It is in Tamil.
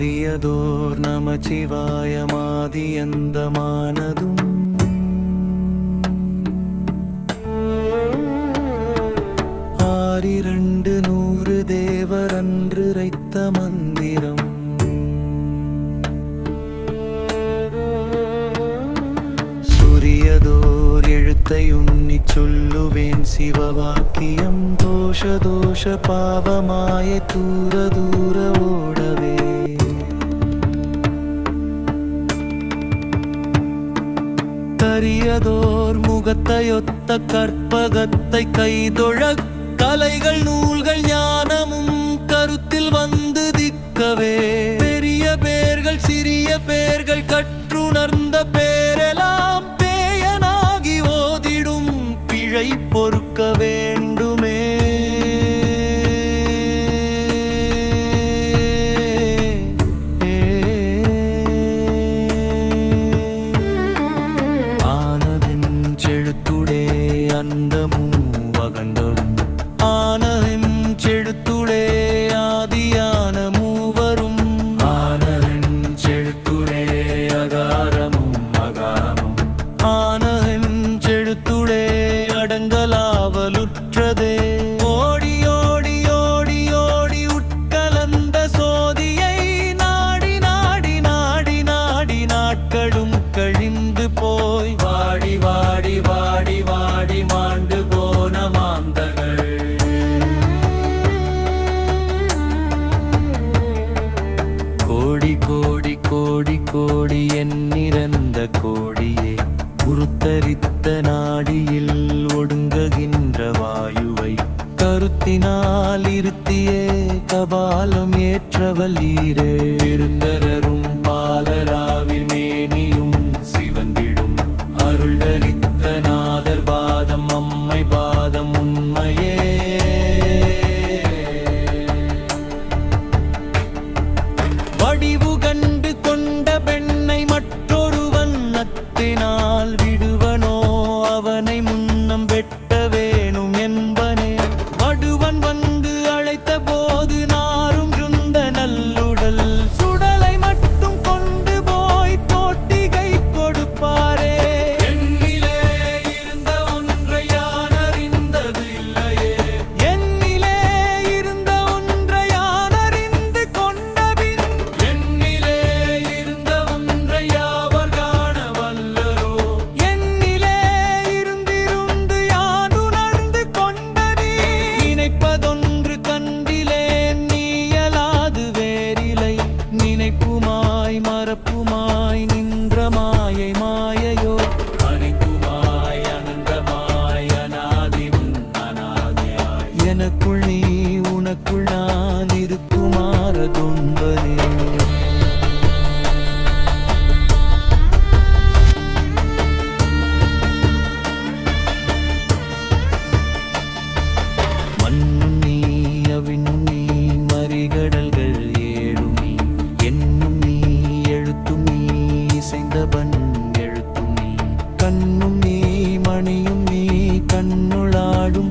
அரியதோர் நமச்சிவாயமாதியந்தமானதும் ஆறிரண்டு நூறு தேவரன்று ரைத்த மந்திரம் சுரியதோர் எழுத்தை உன்னிச் சொல்லுவேன் சிவவாக்கியம் தோஷ தோஷ பாவமாய தூர தூர ஓடவே கரியதோர் முகத்தையொத்த கற்பகத்தை கைதொழக் கலைகள் நூல்கள் ஞானமும் கருத்தில் வந்து திக்கவே பெரிய பேர்கள் சிறிய பேர்கள் கற்றுணர்ந்த பேரெல்லாம் பேயனாகி ஓதிடும் பிழை பொறுக்க வேண்டுமே ஆனதெஞ்செழுத்துடே அந்தமும் வகண்டரும் ஆனதெஞ்செழுத்துடே ஆதியான மூவரும் ஆனதெஞ்செழுத்துடே அகாரமும் அகாரமும் ஆனதெஞ்செழுத்துடே அடங்கலாவலுற்றதே ஓடி ஓடி ஓடி ஓடி உட்கலந்த சோதியை நாடி நாடி நாடி நாடி நாட்களும் கழிந்து போய் வாடி வாடி வாடி வாடி மாண்டு போன மாந்தர்கள் கோடி கோடி கோடி கோடி எண்ணிறந்த கோடியே உருத்தரித்த நாடியில் ஒடுங்குகின்ற வாயுவை கருத்தினால் இருத்தியே கபாலம் ஏற்றவல்லீரே இருந்தரரும் பாலராவில் மேனியும் சிவந்திடும் அருள்தரித்த நாதர் பாதம் அம்மை பாதம் உண்மையே வடிவு கண்டு கொண்ட பெண்ணை மற்றொரு வண்ணத்தினால் விடுவனோ அவனை முன்னம் வெட்ட வேணும் என்பனே வடுவன் வந்து அழைத்த போது நாரும் சுந்த நல்லுடல் சுடலை மட்டும் கொண்டு போய் தோட்டிகை கொடுப்பாரே என்னிலே இருந்த ஒன்றை யான் அறிந்தது இல்லையே என்னிலே இருந்த ஒன்றை யான் அறிந்து கொண்டபின் என்னிலே இருந்த ஒன்றை யாவர் காண வல்லரோ என்னிலே இருந்திருந்து யான் உணர்ந்து கொண்டதே நினைப்பதொன்று கண்டிலேன் நீயலாது வேறிலை நினைப்புமாய் மறப்புமாய் நின்ற மாயை மாயையோ அனைத்துமாய் அனந்தமாய் அநாதிவும் அநாதியாய் எனக்குள் நீ உனக்குள் நான் இருக்குமாற துன்பனே மண்ணும் நீ அவினும் நீ மறிகடல்கள் ஏழும் நீ என்னும் நீ எழுத்தும் நீ இசைந்தவன் எழுத்தும் நீ கண்ணும் நீ மணியும் நீ கண்ணுளாடும்